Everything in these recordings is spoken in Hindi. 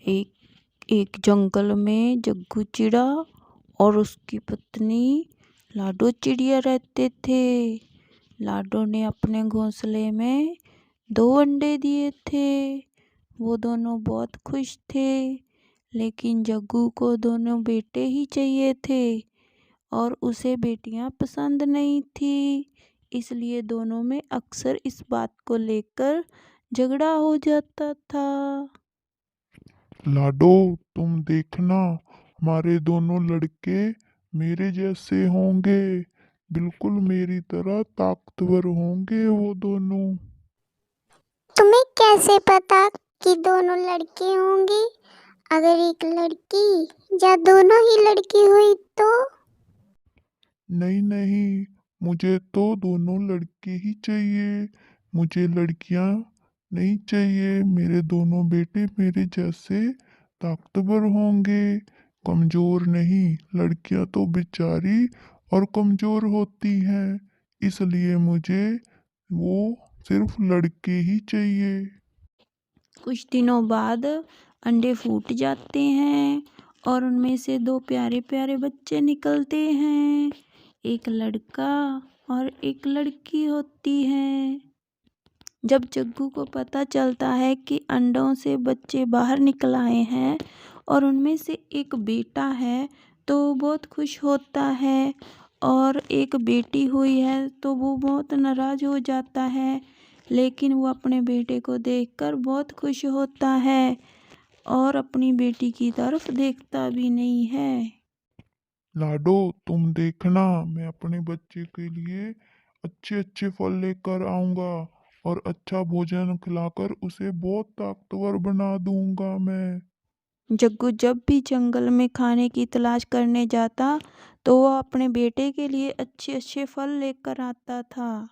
एक एक जंगल में जग्गू चिड़ा और उसकी पत्नी लाडो चिड़िया रहते थे। लाडो ने अपने घोंसले में 2 अंडे दिए थे। वो दोनों बहुत खुश थे, लेकिन जग्गू को दोनों बेटे ही चाहिए थे और उसे बेटियां पसंद नहीं थी। इसलिए दोनों में अक्सर इस बात को लेकर झगड़ा हो जाता था। लाडो, तुम देखना, हमारे दोनों लड़के मेरे जैसे होंगे। बिल्कुल मेरी तरह ताकतवर होंगे वो दोनों। तुम्हें कैसे पता कि दोनों लड़के होंगे? अगर एक लड़की या दोनों ही लड़की हुई तो? नहीं नहीं, मुझे तो दोनों लड़के ही चाहिए। मुझे लड़कियां नहीं चाहिए। मेरे दोनों बेटे मेरे जैसे ताकतवर होंगे, कमजोर नहीं। लड़कियां तो बेचारी और कमजोर होती हैं, इसलिए मुझे वो सिर्फ लड़के ही चाहिए। कुछ दिनों बाद अंडे फूट जाते हैं और उनमें से 2 प्यारे प्यारे बच्चे निकलते हैं। एक लड़का और एक लड़की होती है। जब जग्गू को पता चलता है कि अंडों से बच्चे बाहर निकल आए हैं और उनमें से एक बेटा है, तो वो बहुत खुश होता है, और एक बेटी हुई है तो वो बहुत नाराज हो जाता है। लेकिन वो अपने बेटे को देखकर बहुत खुश होता है और अपनी बेटी की तरफ देखता भी नहीं है। लाडो, तुम देखना, मैं अपने बच्चे के लिए अच्छे अच्छे फल लेकर आऊंगा और अच्छा भोजन खिलाकर उसे बहुत ताकतवर बना दूंगा मैं। जग्गू जब भी जंगल में खाने की तलाश करने जाता, तो वो अपने बेटे के लिए अच्छे अच्छे फल लेकर आता था।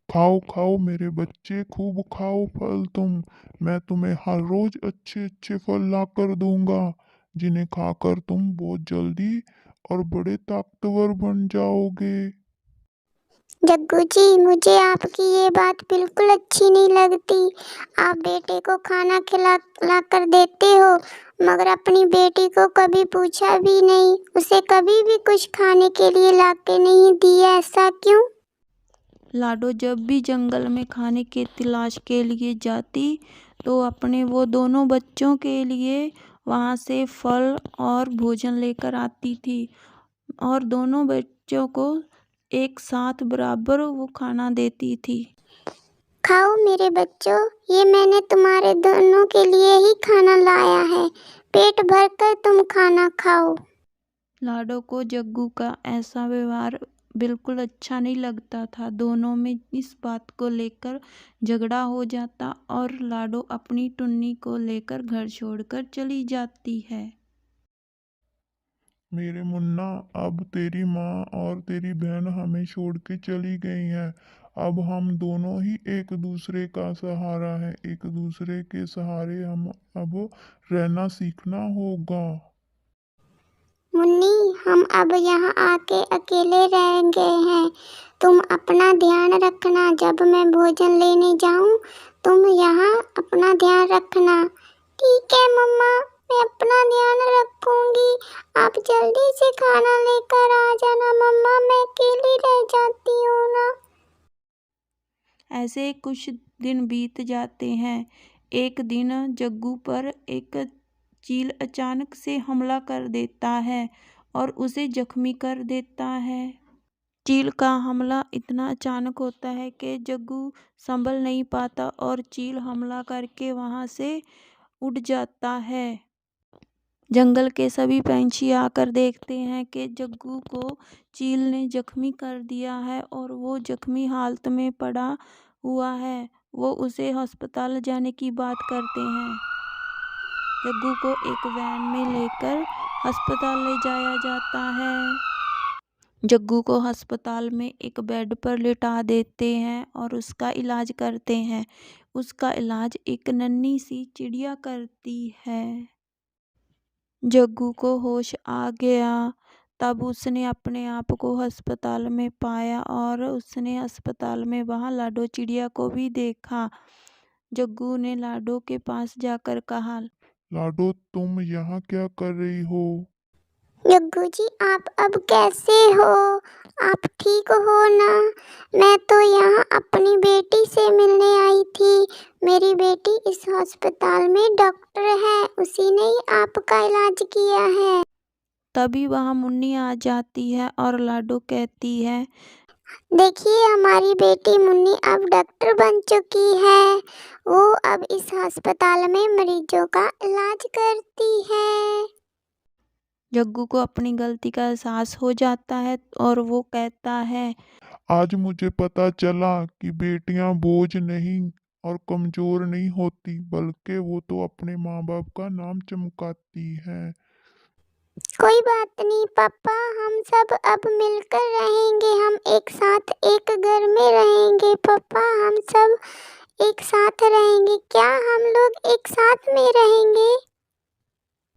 खाओ खाओ मेरे बच्चे, खूब खाओ फल तुम। मैं तुम्हें हर रोज अच्छे अच्छे फल लाकर दूंगा, जिन्हें खाकर तुम बहुत जल्दी और बड़े ताकतवर बन जाओगे। जग्गू जी, मुझे आपकी ये बात बिल्कुल अच्छी नहीं लगती। आप बेटे को खाना खिला ला कर देते हो, मगर अपनी बेटी को कभी पूछा भी नहीं, उसे कभी भी कुछ खाने के लिए ला के नहीं दिया। ऐसा क्यों? लाडो जब भी जंगल में खाने की तलाश के लिए जाती, तो अपने वो दोनों बच्चों के लिए वहाँ से फल और भोजन लेकर आती थी, और दोनों बच्चों को एक साथ बराबर वो खाना देती थी। खाओ मेरे बच्चों, ये मैंने तुम्हारे दोनों के लिए ही खाना लाया है। पेट भर कर तुम खाना खाओ। लाडो को जग्गू का ऐसा व्यवहार बिल्कुल अच्छा नहीं लगता था। दोनों में इस बात को लेकर झगड़ा हो जाता और लाडो अपनी टुन्नी को लेकर घर छोड़कर चली जाती है। मेरे मुन्ना, अब तेरी माँ और तेरी बहन हमें छोड़ के चली गई हैं। अब हम दोनों ही एक दूसरे का सहारा है। एक दूसरे के सहारे हम अब रहना सीखना होगा। मुन्नी, हम अब यहाँ आके अकेले रह गए हैं। तुम अपना ध्यान रखना। जब मैं भोजन लेने जाऊँ, तुम यहाँ अपना ध्यान रखना। ठीक है मम्मा, मैं अपना ध्यान रखूंगी। आप जल्दी से खाना लेकर आ जाना मम्मा, मैं अकेली रह जाती हूँ ना। ऐसे कुछ दिन बीत जाते हैं। एक दिन जग्गू पर एक चील अचानक से हमला कर देता है और उसे जख्मी कर देता है। चील का हमला इतना अचानक होता है कि जग्गू संभल नहीं पाता और चील हमला करके वहाँ से उड़ जाता है। जंगल के सभी पंछी आकर देखते हैं कि जग्गू को चील ने जख्मी कर दिया है और वो जख्मी हालत में पड़ा हुआ है। वो उसे अस्पताल जाने की बात करते हैं। जग्गू को एक वैन में लेकर अस्पताल ले जाया जाता है। जग्गू को अस्पताल में एक बेड पर लिटा देते हैं और उसका इलाज करते हैं। उसका इलाज एक नन्ही सी चिड़िया करती है। जग्गू को होश आ गया। तब उसने अपने आप को अस्पताल में पाया और उसने अस्पताल में वहाँ लाडो चिड़िया को भी देखा। जग्गू ने लाडो के पास जाकर कहा, लाडो, तुम यहाँ क्या कर रही हो? जग्गू जी, आप अब कैसे हो? आप ठीक हो ना? मैं तो यहाँ अपनी बेटी से मिलने आई थी। मेरी बेटी इस अस्पताल में डॉक्टर है, उसी ने ही आपका इलाज किया है। तभी वहाँ मुन्नी आ जाती है और लाडो कहती है, देखिए, हमारी बेटी मुन्नी अब डॉक्टर बन चुकी है। वो अब इस अस्पताल में मरीजों का इलाज करती है। जग्गू को अपनी गलती का एहसास हो जाता है और वो कहता है, आज मुझे पता चला कि बेटियां बोझ नहीं और कमजोर नहीं होती, बल्कि वो तो अपने माँ बाप का नाम चमकाती हैं। कोई बात नहीं पापा, हम सब अब मिलकर रहेंगे। हम एक साथ एक घर में रहेंगे पापा, हम सब एक साथ रहेंगे। क्या हम लोग एक साथ में रहेंगे?